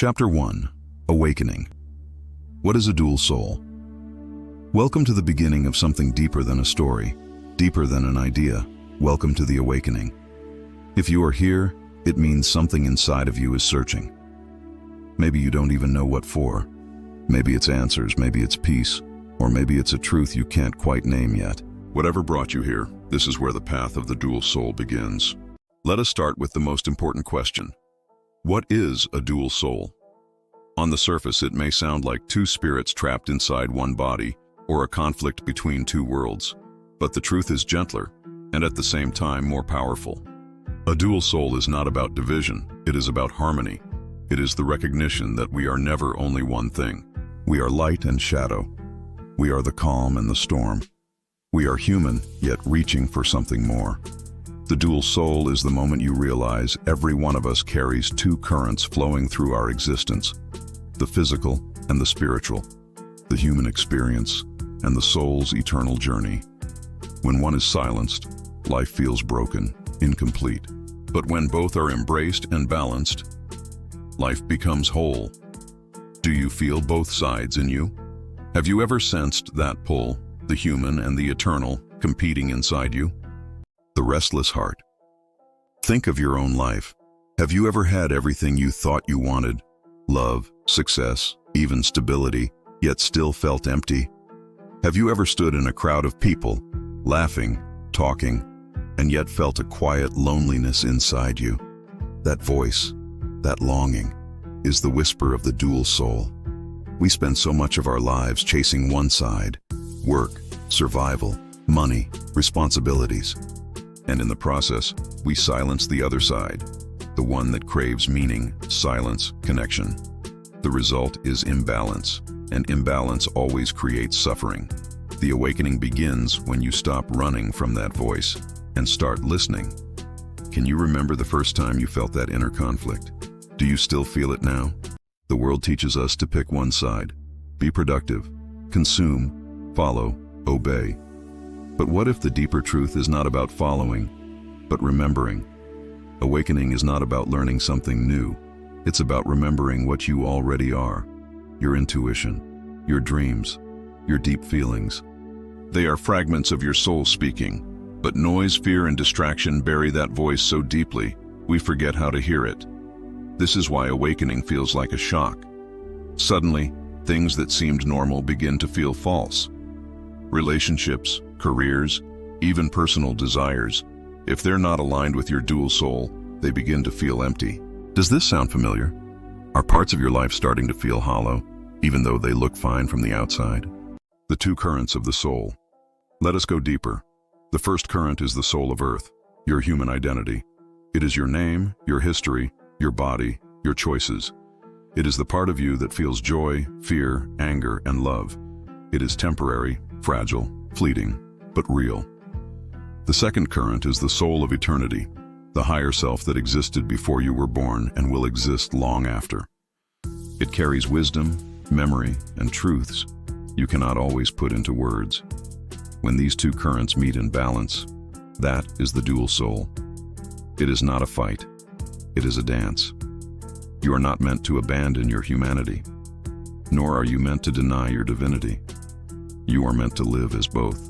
Chapter 1. Awakening. What is a dual soul? Welcome to the beginning of something deeper than a story, deeper than an idea. Welcome to the awakening. If you are here, it means something inside of you is searching. Maybe you don't even know what for. Maybe it's answers, maybe it's peace, or maybe it's a truth you can't quite name yet. Whatever brought you here, this is where the path of the dual soul begins. Let us start with the most important question. What is a dual soul? On the surface, it may sound like two spirits trapped inside one body, or a conflict between two worlds. But the truth is gentler, and at the same time more powerful. A dual soul is not about division, it is about harmony. It is the recognition that we are never only one thing. We are light and shadow. We are the calm and the storm. We are human, yet reaching for something more. The dual soul is the moment you realize every one of us carries two currents flowing through our existence, the physical and the spiritual, the human experience and the soul's eternal journey. When one is silenced, life feels broken, incomplete. But when both are embraced and balanced, life becomes whole. Do you feel both sides in you? Have you ever sensed that pull, the human and the eternal, competing inside you? The restless heart. Think of your own life. Have you ever had everything you thought you wanted? Love, success, even stability, yet still felt empty? Have you ever stood in a crowd of people, laughing, talking, and yet felt a quiet loneliness inside you? That voice, that longing, is the whisper of the dual soul. We spend so much of our lives chasing one side: work, survival, money, responsibilities. And in the process, we silence the other side, the one that craves meaning, silence, connection. The result is imbalance, and imbalance always creates suffering. The awakening begins when you stop running from that voice and start listening. Can you remember the first time you felt that inner conflict? Do you still feel it now? The world teaches us to pick one side. Be productive, consume, follow, obey. But what if the deeper truth is not about following, but remembering? Awakening is not about learning something new. It's about remembering what you already are. Your intuition, your dreams, your deep feelings. They are fragments of your soul speaking, but noise, fear, and distraction bury that voice so deeply, we forget how to hear it. This is why awakening feels like a shock. Suddenly, things that seemed normal begin to feel false. Relationships, careers, even personal desires, if they're not aligned with your dual soul, they begin to feel empty. Does this sound familiar? Are parts of your life starting to feel hollow, even though they look fine from the outside? The two currents of the soul. Let us go deeper. The first current is the soul of earth, your human identity. It is your name, your history, your body, your choices. It is the part of you that feels joy, fear, anger, and love. It is temporary, fragile, fleeting, but real. The second current is the soul of eternity, the higher self that existed before you were born and will exist long after. It carries wisdom, memory, and truths you cannot always put into words. When these two currents meet in balance, that is the dual soul. It is not a fight. It is a dance. You are not meant to abandon your humanity, nor are you meant to deny your divinity. You are meant to live as both.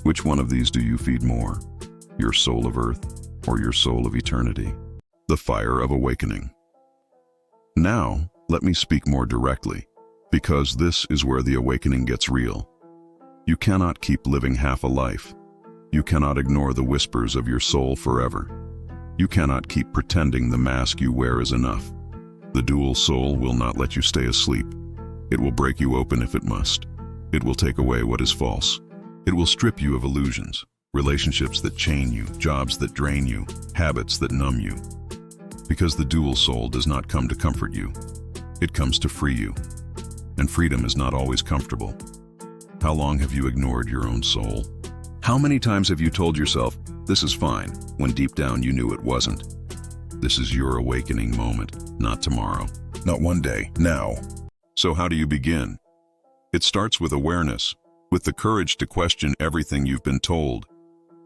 Which one of these do you feed more? Your soul of earth or your soul of eternity? The fire of awakening. Now, let me speak more directly, because this is where the awakening gets real. You cannot keep living half a life. You cannot ignore the whispers of your soul forever. You cannot keep pretending the mask you wear is enough. The dual soul will not let you stay asleep. It will break you open if it must. It will take away what is false. It will strip you of illusions, relationships that chain you, jobs that drain you, habits that numb you. Because the dual soul does not come to comfort you. It comes to free you. And freedom is not always comfortable. How long have you ignored your own soul? How many times have you told yourself, this is fine, when deep down you knew it wasn't? This is your awakening moment, not tomorrow, not one day, now. So how do you begin? It starts with awareness, with the courage to question everything you've been told,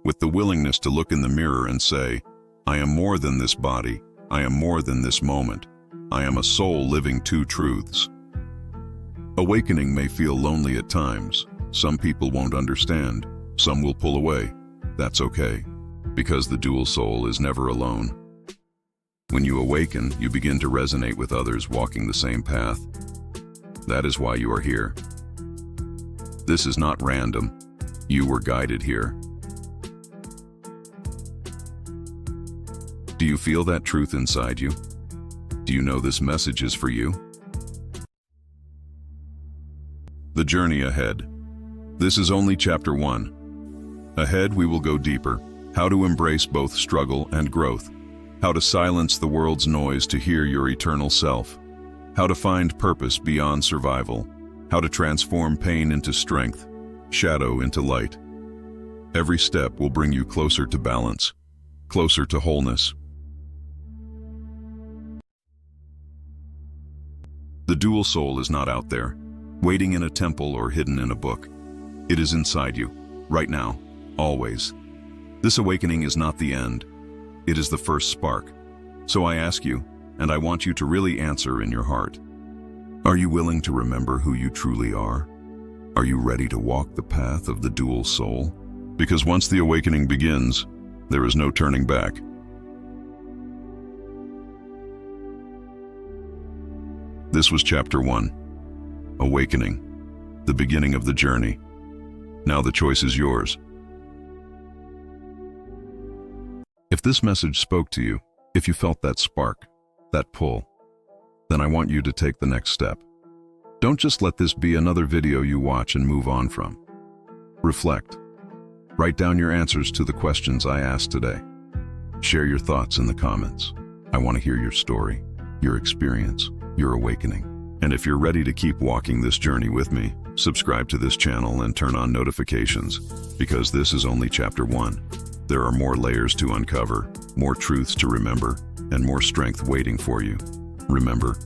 with the willingness to look in the mirror and say, I am more than this body, I am more than this moment, I am a soul living two truths. Awakening may feel lonely at times. Some people won't understand. Some will pull away. That's okay, because the dual soul is never alone. When you awaken, you begin to resonate with others walking the same path. That is why you are here. This is not random. You were guided here. Do you feel that truth inside you? Do you know this message is for you? The journey ahead. This is only chapter 1. Ahead, we will go deeper. How to embrace both struggle and growth. How to silence the world's noise to hear your eternal self. How to find purpose beyond survival. How to transform pain into strength, shadow into light. Every step will bring you closer to balance, closer to wholeness. The dual soul is not out there, waiting in a temple or hidden in a book. It is inside you, right now, always. This awakening is not the end. It is the first spark. So I ask you, and I want you to really answer in your heart. Are you willing to remember who you truly are? Are you ready to walk the path of the dual soul? Because once the awakening begins, there is no turning back. This was chapter 1, Awakening, the beginning of the journey. Now the choice is yours. If this message spoke to you, if you felt that spark, that pull, then I want you to take the next step. Don't just let this be another video you watch and move on from. Reflect. Write down your answers to the questions I asked today. Share your thoughts in the comments. I want to hear your story, your experience, your awakening. And if you're ready to keep walking this journey with me, subscribe to this channel and turn on notifications, because this is only chapter 1. There are more layers to uncover, more truths to remember, and more strength waiting for you. Remember,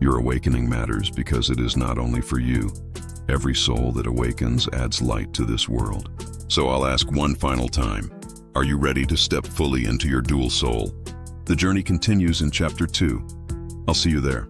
your awakening matters because it is not only for you. Every soul that awakens adds light to this world. So I'll ask one final time, are you ready to step fully into your dual soul? The journey continues in chapter 2. I'll see you there.